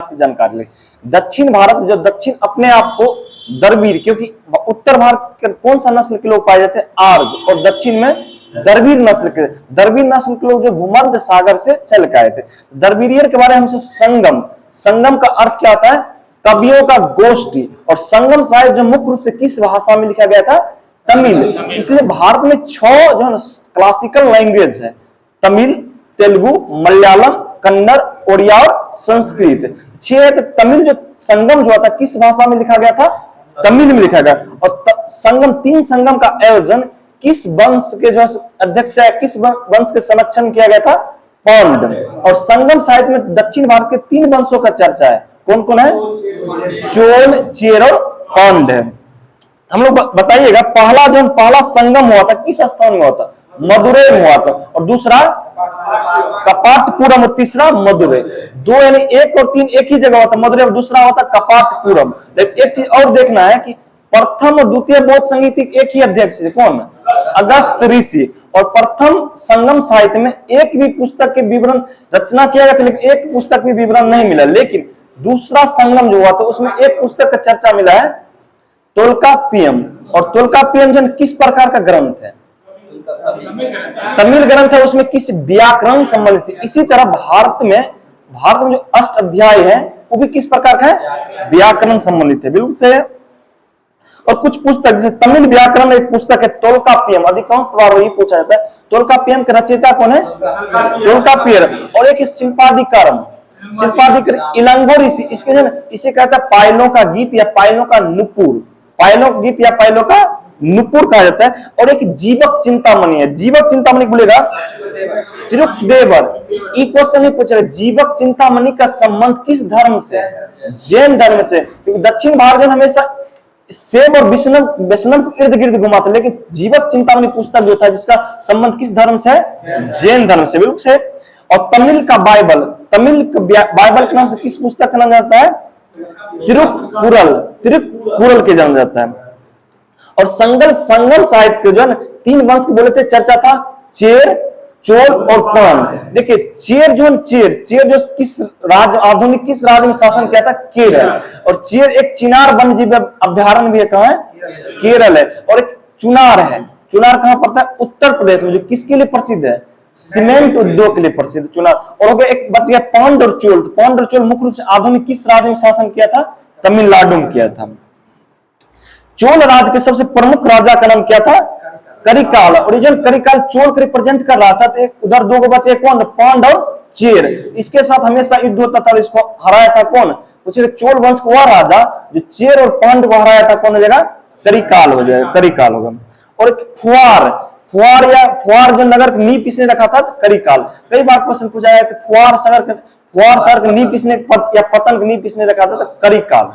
की जानकारी ले। दक्षिण भारत जो दक्षिण अपने आप को दरबीर, क्योंकि उत्तर भारत के कौन सा नस्ल के लोग पाए जाते हैं? आर्ज, और दक्षिण में दरबीर नस्ल के लोग जो भूमध्य सागर से चल के आए थे। दरबीरियर के बारे में हमसे संगम का अर्थ क्या होता है? कवियों का गोष्ठी। और संगम साहित्य जो मुख्य रूप से किस भाषा में लिखा गया था? तमिल। इसलिए भारत में 6 जो क्लासिकल लैंग्वेज है, तमिल, तेलुगु, मलयालम, कन्नड़, ओडिया और संस्कृत। 6 है। तो तमिल जो संगम जो था किस भाषा में लिखा गया था? तमिल में लिखा गया। और संगम, 3 संगम का आयोजन किस वंश के जो अध्यक्ष है, किस वंश के संरक्षण किया गया था? पांड। और संगम साहित्य में दक्षिण भारत के 3 वंशों का चर्चा है। कौन कौन है? चोल, चेर और पांड है। हम लोग बताइएगा, पहला संगम हुआ था किस स्थान में हुआ था? मदुरै में हुआ था। और दूसरा कपाटपुरम, और तीसरा मदुरै। 2 यानी 1 और 3 एक ही जगह होता, मदुरै, और दूसरा होता कपाटपुरम। लेकिन एक चीज और देखना है कि प्रथम और द्वितीय बौद्ध संगीत एक ही अध्यक्ष थे। कौन? अगस्त ऋषि। और प्रथम संगम साहित्य में एक भी पुस्तक के विवरण रचना किया गया था, लेकिन एक पुस्तक भी विवरण नहीं मिला। लेकिन दूसरा संगम जो हुआ था उसमें एक पुस्तक का चर्चा मिला है, तोल्काप्पियम। और तोल्काप्पियम जो किस प्रकार का ग्रंथ है? तमिल ग्रंथ है। उसमें किस व्याकरण संबंधित है? इसी तरह भारत में जो अष्ट अध्याय है वो भी किस प्रकार का है? व्याकरण संबंधित है। बिल्कुल सही है। और कुछ पुस्तक, जैसे तमिल व्याकरण एक पुस्तक है तोल्काप्पियम, अधिकांश बार वही पूछा जाता है। तोल्काप्पियम के रचयिता कौन है? तोल्काप्पियर। और एक शिल्पाधिकारम इलंगो ऋषि। इसके जो इसे कहता है पायलों का गीत या पायलों का नुपुर, पायलों का गीत या पायलों का नुपुर कहा जाता है। और एक जीवक चिंतामणि है। जीवक चिंतामणि बोलेगा तिरुक्देवर। ये क्वेश्चन ही पूछ रहे, जीवक चिंतामणि का संबंध किस धर्म से? जैन धर्म से। क्योंकि दक्षिण भारत हमेशा सेब और वैष्णव के इर्द गिर्द घुमा था, लेकिन जीवक चिंतामणि पुस्तक जो था जिसका संबंध किस धर्म से है? जैन धर्म से। बिल्कुल से। और तमिल बाइबल के नाम से किस पुस्तक का नाम जाता है? तिरुक्कुरल के जाना जाता है। और संगम साहित्य के जो है 3 वंश के बोले थे, चर्चा था चेर, चोल और पांड। देखिए चेर जो किस आधुनिक किस राज्य में शासन किया था? केरल। और चेर एक चिनार वन्य जीव अभ्यारण्य भी है। कहां है? केरल है। और एक चुनार है। चुनार कहां पड़ता है? उत्तर प्रदेश में। जो किसके लिए प्रसिद्ध है? सीमेंट उद्योग के लिए प्रसिद्ध चुनार। और हो गया एक बच गया पांड और चोल। पांड और चोल मुख्य रूप से आधुनिक किस राज्य में शासन किया था? तमिलनाडु में किया था। चोल राज्य के सबसे प्रमुख राजा का नाम क्या था? करिकाल। ओरिजिनल करिकाल चोल को रिप्रेजेंट कर रहा था। तो उधर 2 बचे, कौन? पांड और चेर। इसके साथ हमेशा युद्ध होता था और इसको हराया था कौन? पूछे चोल वंश को वह राजा जो चेर और पांड को हराया था, कौन हो जाएगा? करिकाल हो जाएगा, करिकाल होगा। और एक फुआर जो नगर की नींव किसने रखा था? करिकाल। कई बार क्वेश्चन पूछा गया कि फुआर शहर की नींव किसने या पतन की नींव किसने रखा था? तो करिकाल।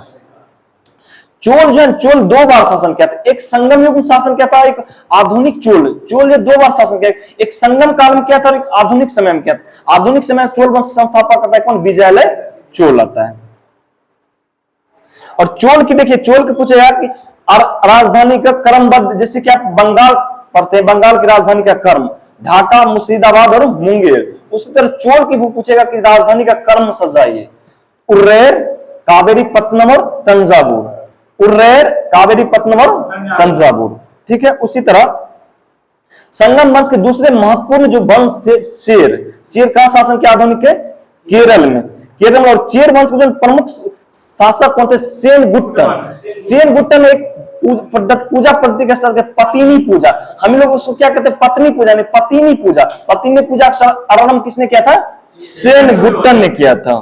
चोल 2 बार शासन किया था। एक संगम युग में शासन किया था, एक आधुनिक चोल जो 2 बार शासन किया। एक संगम काल में किया था और एक आधुनिक समय में किया था। आधुनिक समय चोल वंश संस्थापक करता है कौन? विजयालय चोल आता है। और चोल की देखिए, चोल के पूछेगा कि राजधानी का क्रमबद्ध, जैसे कि आप बंगाल पढ़ते हैं, बंगाल की राजधानी का क्रम ढाका, मुर्शिदाबाद और मुंगेर। उसी तरह चोल की पूछेगा कि राजधानी का क्रम सजाइए। उर्रेर, कावेरीपत्तनम और तंजावुर। उर्रेर, कावेरीपत्तनम और तंजावुर। ठीक है। उसी तरह संगम वंश के दूसरे महत्वपूर्ण जो वंश थे चेर का शासन किया आधुनिक के? केरल में। और चेर वंश के जो प्रमुख शासक कौन थे? सेनगुट्टन एक पूजा पद्धति के स्टार्ट पतिनी पूजा। हम लोग उसको क्या कहते हैं? पत्नी पूजा नहीं, पतिनी पूजा। पतिनी पूजा का आरंभ किसने किया था? सेनगुट्टन ने किया था।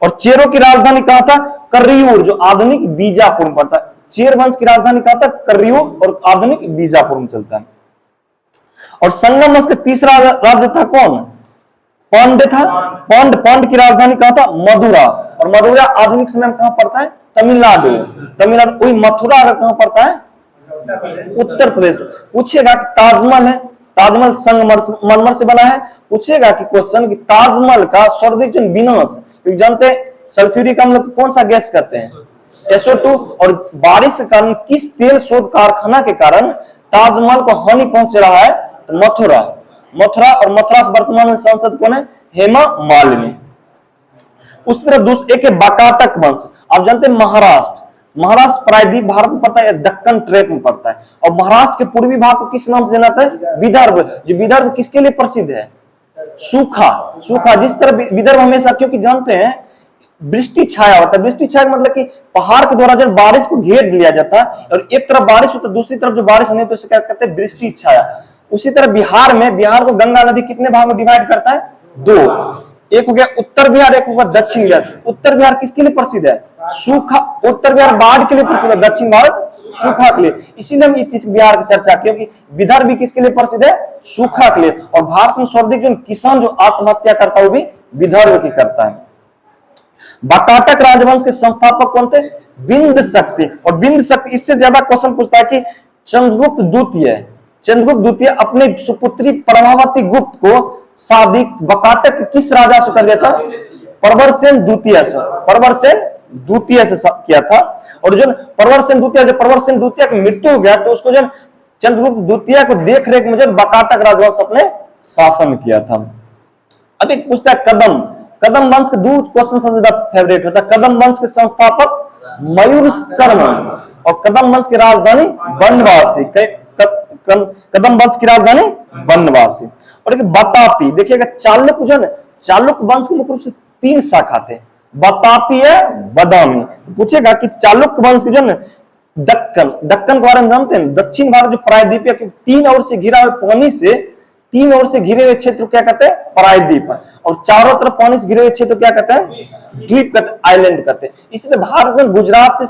और चेरों की राजधानी कहां था? करियूर, जो आधुनिक बीजापुर में पड़ता है। चेर वंश की राजधानी कहां था? करियूर, और आधुनिक बीजापुर में चलता है। और संगम वंश का तीसरा राज्य था कौन? पांड था। पांड की राजधानी कहां था? मथुरा। और मथुरा आधुनिक समय में कहां पड़ता है? तमिलनाडु। वही मथुरा कहां पड़ता है? उत्तर प्रदेश। पूछेगा कि ताजमहल है, ताजमहल संगमरमर से बना है। पूछेगा कि क्वेश्चन कि ताजमहल का सर्वोच्च विनाश, जानते सल्फ्यूरिक अम्ल कौन सा गैस करते हैं? SO2। और बारिश के कारण किस तेल शोध कारखाना के कारण ताजमहल को हानि पहुंच रहा है? मथुरा। और मथुरा से वर्तमान में सांसद कौन है? हेमा मालिनी। उस तरह एक है बकाटक वंश। आप जानते हैं महाराष्ट्र प्रायद्वीप भारत में पड़ता है, दक्कन ट्रैक में पड़ता है। और महाराष्ट्र के पूर्वी भाग को किस नाम से जाना जाता है? विदर्भ। जो विदर्भ किसके लिए प्रसिद्ध है? सूखा। जिस तरह विदर्भ हमेशा, क्योंकि जानते हैं वृष्टि छाया होता है। वृष्टि छाया मतलब कि पहाड़ के द्वारा जब बारिश को घेर लिया जाता है और एक तरफ बारिश होता है, दूसरी तरफ जो बारिश नहीं, तो इसे क्या कहते हैं? वृष्टि छाया। उसी तरह बिहार को गंगा नदी कितने भाग में डिवाइड करता है? 2। एक हो गया उत्तर बिहार, एक हो गया दक्षिण बिहार। उत्तर बिहार किसके लिए प्रसिद्ध है? सूखा। उत्तर बिहार बाढ़ के लिए प्रसिद्ध है, दक्षिण भारत सूखा के लिए। इसीलिए हम इस चीज बिहार की चर्चा, क्योंकि विदर्भ भी किसके लिए प्रसिद्ध है? सूखा के लिए। और भारत में सर्वाधिक जो किसान जो आत्महत्या करता है वो भी विदर्भ की करता है। बकाटक राजवंश के संस्थापक कौन थे? बिंद शक्ति। और बिंद शक्ति, इससे ज्यादा क्वेश्चन पूछता है कि चंद्रगुप्त द्वितीय अपने सुपुत्री प्रभावती गुप्त को शादी बकाटक किस राजा से कर दिया था? प्रवरसेन द्वितीय से किया था। और जो प्रवरसेन द्वितीय की मृत्यु हो गया, तो उसको जो चंद्रगुप्त द्वितीय को देख रेख में बकाटक राजवंश अपने शासन किया था। अब एक पूछता है कदम वंश के 2 क्वेश्चन सबसे ज्यादा फेवरेट होता है। कदम वंश के संस्थापक मयूर शर्मा और कदम वंश की राजधानी बनवासी। कदम वंश की राजधानी बनवासी। और बतापी, देखिएगा चालुक्य वंश के मुख्य रूप से 3 शाखा थे, बतापी है, बदामी। पूछेगा कि चालुक्य वंश के जो दक्कन के बारे में जानते हैं? दक्षिण भारत जो प्रायद्वीप है, 3 ओर से घिरा हुए पानी से, 3 ओर से घिरे हुए क्षेत्र क्या कहते हैं? प्रायद्वीप। और चारों तरफ पानी से घिरे हुए क्षेत्र क्या कहते हैं? द्वीप कहते हैं, आइलैंड कहते हैं। इसी तरह भारत में गुजरात से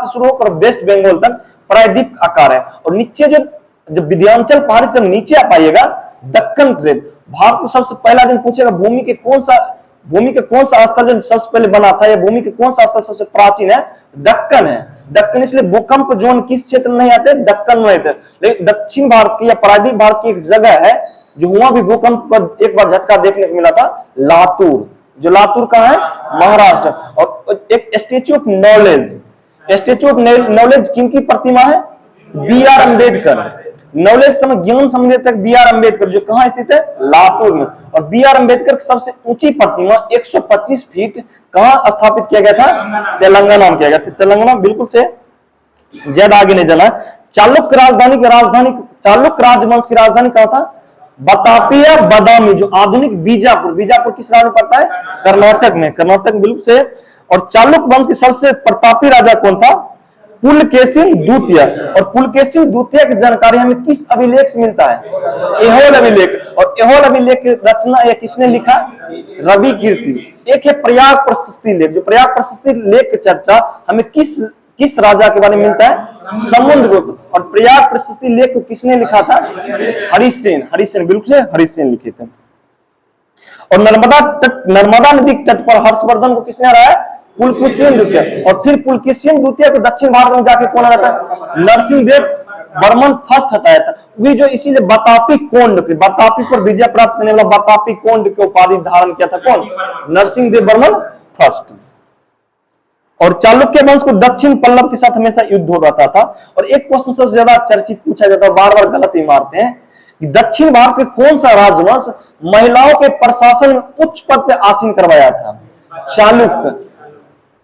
शुरू होकर वेस्ट बंगाल तक प्रायद्वीप आकार है। और नीचे जो विंध्याचल पहाड़ी से नीचे आ पाइएगा, दक्कन ट्रेप। भारत को सबसे पहला दिन पूछेगा भूमि के कौन सा स्थल जो सबसे पहले बना था, या भूमि के कौन सा स्थल सबसे प्राचीन है? दक्कन है। दक्कन इसलिए भूकंप जोन किस क्षेत्र में नहीं आते? दक्कन में आते। लेकिन दक्षिण भारत की या प्रायद्वीप भारत की एक जगह है जो हुआ भी भूकंप का एक बार झटका देखने को मिला था, लातूर। जो लातूर कहां है? महाराष्ट्र। और एक स्टेच्यू ऑफ नॉलेज किनकी प्रतिमा है? बी.आर. अम्बेडकर। नॉलेज ज्ञान समझने तक बी.आर. अम्बेडकर, जो कहां स्थित है? लातूर में। और बी.आर. अम्बेडकर की सबसे ऊंची प्रतिमा 125 फीट कहां स्थापित किया गया था? तेलंगाना में किया गया था। तेलंगाना बिल्कुल से ज्यादा आगे नहीं जाना। चालुक्य राजवंश की राजधानी कहां था? बतापी या बदामी, जो आधुनिक बीजापुर किस राज्य में पड़ता है? कर्नाटक में बिल्कुल से। और चालुक्य वंश के सबसे प्रतापी राजा कौन था? पुलकेशिन द्वितीय। और पुलकेशिन द्वितीय की जानकारी हमें किस अभिलेख से मिलता है? एहोल अभिलेख। और एहोल अभिलेख की रचना या किसने लिखा? रवि कीर्ति। एक है प्रयाग प्रशस्ति लेख। जो प्रयाग प्रशस्ति लेख की चर्चा हमें किस राजा के बारे में मिलता है? समुद्रगुप्त। और प्रयाग प्रशस्ति लेख को किसने लिखा था? हरिसेन बिल्कुल से हरिसेन लिखे थे। और नर्मदा नदी के तट पर हर्षवर्धन को किसने हराया? पुलकेशिन द्वितीय। और फिर पुलकेशिन द्वितीय को दक्षिण भारत में जाके कौन हराता है? नरसिंहदेव बर्मन फर्स्ट हटाया था। वही जो इसीलिए बतापी पर विजय प्राप्त करने वाला बतापी कोंड की उपाधि धारण किया था कौन? नरसिंहदेव बर्मन फर्स्ट। और चालुक्य वंश को दक्षिण पल्लव के साथ हमेशा युद्ध हो रहा था। और एक क्वेश्चन सबसे ज्यादा चर्चित पूछा जाता है, बार बार गलत ही मारते हैं, कि दक्षिण भारत के कौन सा राजवंश महिलाओं के प्रशासन में उच्च पद पे आसीन करवाया था? चालुक्य।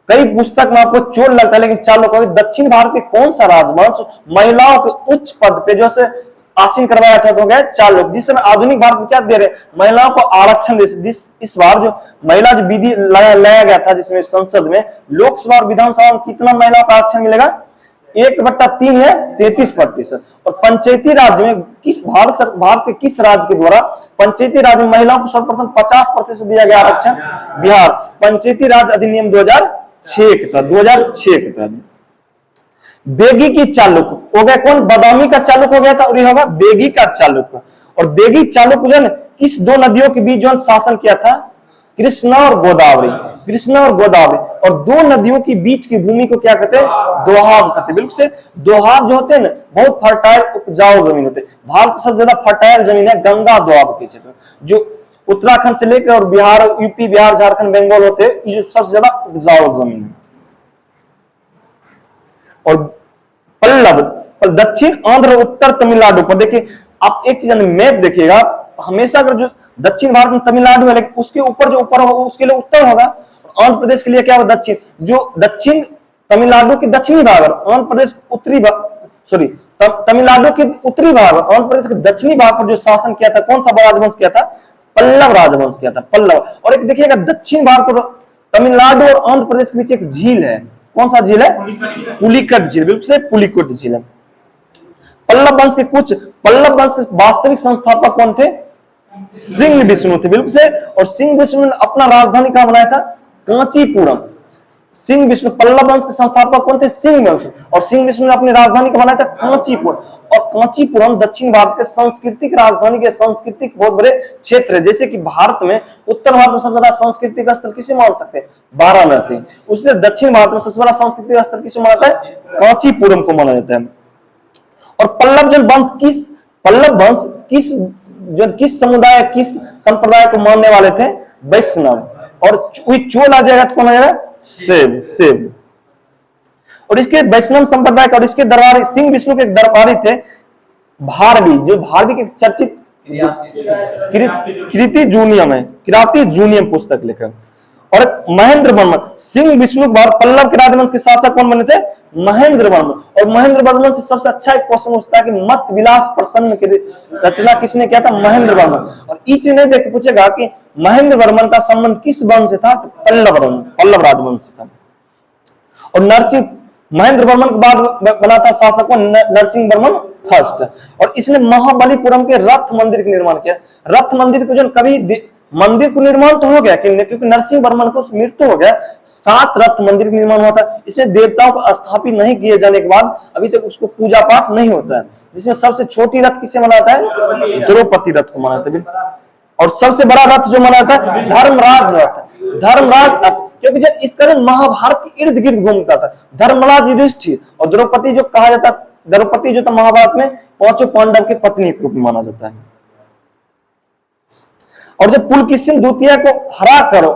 कई पुस्तक में आपको चोट लगता है, लेकिन चालुक्य। दक्षिण भारत के कौन सा राजवंश महिलाओं के उच्च पद पे जो से आसीन करवाया था? हो गया चालुक्य। जिस समय आधुनिक भारत में क्या दे रहे? महिलाओं को आरक्षण दे। इस बार जो महिला जो विधि लाया गया था, जिसमें संसद में, लोकसभा और विधानसभा में कितना महिलाओं का आरक्षण मिलेगा? 1/3 है, 33%। और पंचायती राज में भारत के किस राज्य के द्वारा पंचायती राज में महिलाओं को सर्वप्रथम 50% दिया गया आरक्षण? बिहार। पंचायती राज अधिनियम 2006 के तहत। बेगी की चालुक्य हो गया कौन? बदामी का चालुक्य हो गया था, और यह होगा बेगी का चालुक्य। और बेगी चालुक्य जो किस 2 नदियों के बीच जो शासन किया था? कृष्णा और गोदावरी। और 2 नदियों के बीच की भूमि को क्या कहते हैं? दोहाब कहते हैं। बिल्कुल से दोहाब जो होते हैं ना, बहुत फर्टाइल उपजाऊ जमीन होते हैं। भारत की सबसे ज्यादा फर्टाइल जमीन है गंगा दोआब के क्षेत्र, जो उत्तराखंड से लेकर और बिहार, यूपी, बिहार, झारखंड, बंगाल होते हैं, ये सबसे ज्यादा उपजाऊ जमीन है। और पल्लव दक्षिण आंध्र, उत्तर तमिलनाडु पर देखिए आप एक चीज मैप देखिएगा, हमेशा अगर जो दक्षिण भारत में तमिलनाडु है, लेकिन उसके ऊपर जो ऊपर होगा उसके लिए उत्तर होगा। आंध्र प्रदेश के लिए क्या हुआ? दक्षिण, जो दक्षिण तमिलनाडु की दक्षिणी भाग और आंध्र प्रदेश उत्तरी भाग, सॉरी तमिलनाडु के उत्तरी भाग और आंध्र प्रदेश के दक्षिणी भाग पर जो शासन किया था, कौन सा राजवंश किया था? पल्लव राजवंश किया था, पल्लव। और एक देखिएगा दक्षिण भारत और तमिलनाडु और आंध्र प्रदेश के बीच एक झील है, कौन सा झील है? पुलिकट झील, बिल्कुल से पुलिकट झील है। पल्लव वंश के वास्तविक संस्थापक कौन थे? सिंह विष्णु थे, बिल्कुल से। और सिंह विष्णु ने अपना राजधानी कहां बनाया था? कांचीपुरम। सिंह विष्णु, पल्लव वंश के संस्थापक कौन थे? सिंह वंश। और सिंह विष्णु ने अपनी राजधानी को बनाया था कांचीपुरम। और कांचीपुरम दक्षिण भारत के सांस्कृतिक राजधानी के सांस्कृतिक बहुत बड़े क्षेत्र है। जैसे कि भारत में उत्तर भारत में सबसे बड़ा सांस्कृतिक स्थल किसे मान सकते हैं? वाराणसी। उसने दक्षिण भारत में सबसे बड़ा सांस्कृतिक स्थल किसे माना है? कांचीपुरम को माना जाता है। और पल्लव वंश किस समुदाय, किस संप्रदाय को मानने वाले थे? वैष्णव। और चोल आ जाएगा तो कौन आ जाएगा? शैव। और इसके वैष्णव संप्रदाय का, और इसके दरबारी, सिंह विष्णु के दरबारी थे भारवी, जो भारवी के चर्चित किराती जूनियम पुस्तक लेकर। और महेंद्र वर्मन, सिंह विष्णु के बाद पल्लव के राजवंश के शासक कौन बने थे? महेंद्र वर्मन। और महेंद्र वर्मन से सबसे अच्छा एक क्वेश्चन पूछता है कि मत विलास प्रसन्न की रचना किसने किया था? महेंद्र वर्मन। और चीज नहीं देख पूछेगा कि महेंद्र वर्मन का संबंध किस वंश से था? तो पल्लव राजवंश से था। और महेंद्र वर्मन के बाद बना था शासक नरसिंह वर्मन फर्स्ट। और इसने महाबलीपुरम के रथ मंदिर का निर्माण किया। रथ मंदिर को जो कभी मंदिर को निर्माण तो हो गया, क्योंकि नरसिंह वर्मन को मृत्यु हो गया, 7 रथ मंदिर का निर्माण हुआ था। इसमें देवताओं को स्थापित नहीं किए जाने के बाद अभी तक उसको पूजा पाठ नहीं होता है। जिसमें सबसे छोटी रथ किसे मनाता है? द्रौपदी रथ को मनाता है। और सबसे बड़ा रथ जो मनाता है? धर्मराज रथ, क्योंकि जब इस कारण महाभारत के इर्द गिर्द घूमता था। धर्मराज युधिष्ठिर और द्रौपदी जो कहा जाता, द्रौपदी जो था महाभारत में 5 पांडव की पत्नी के रूप में माना जाता है। और जब पुलकेशिन द्वितीय को हरा करो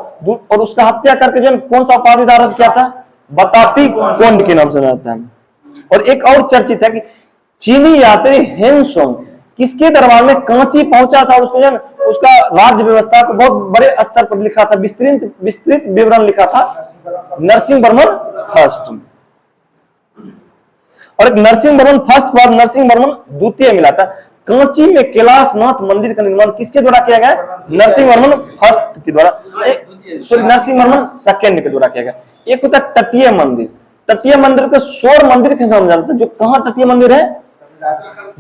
और उसका हत्या करके जो कौन सा उपाधि धारण किया था? बतापी कोंड के नाम से जाता है। और एक और चर्चित है कि चीनी यात्री हेनसोंग किसके दरबार में कांची पहुंचा था और उसको जो उसका राज्य व्यवस्था को बहुत बड़े स्तर पर लिखा था, विस्तृत विवरण लिखा था नरसिंह वर्मन फर्स्ट। और एक नरसिंह वर्मन फर्स्ट के बाद नरसिंह वर्मन द्वितीय मिला था। कांची में कैलाशनाथ मंदिर का निर्माण किसके द्वारा किया गया? नरसिंह वर्मन फर्स्ट के द्वारा, सॉरी नरसिंह वर्मन सेकंड के द्वारा किया गया। एक होता है तटीय मंदिर। तटीय मंदिर को शोर मंदिर के नाम जानते हैं। जो कहां तटीय मंदिर है?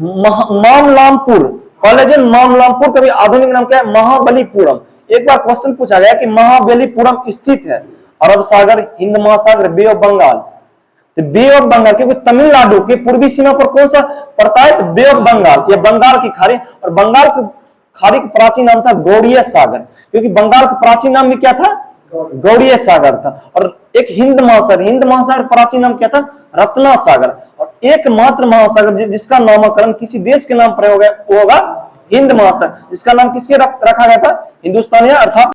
मामलामपुर। पहले जो मामलामपुर का भी आधुनिक नाम क्या है? महाबलीपुरम। एक बार क्वेश्चन पूछा गया कि महाबलीपुरम स्थित है अरब सागर, हिंद महासागर, bay of Bengal. Bay of Bengal, क्योंकि तमिलनाडु के पूर्वी सीमा पर कौन सा पड़ता है? बे ऑफ बंगाल, या बंगाल की खाड़ी। और बंगाल की खाड़ी का प्राचीन नाम था गौड़ीय सागर, क्योंकि बंगाल का प्राचीन नाम भी क्या था? गौड़ीय सागर था। और एक हिंद महासागर प्राचीन नाम क्या था? रत्ना सागर। और एकमात्र महासागर जिसका नामकरण किसी देश के नाम पर हो गया वो होगा हिंद महासागर, जिसका नाम किसके रखा गया था? हिंदुस्तान, या अर्थात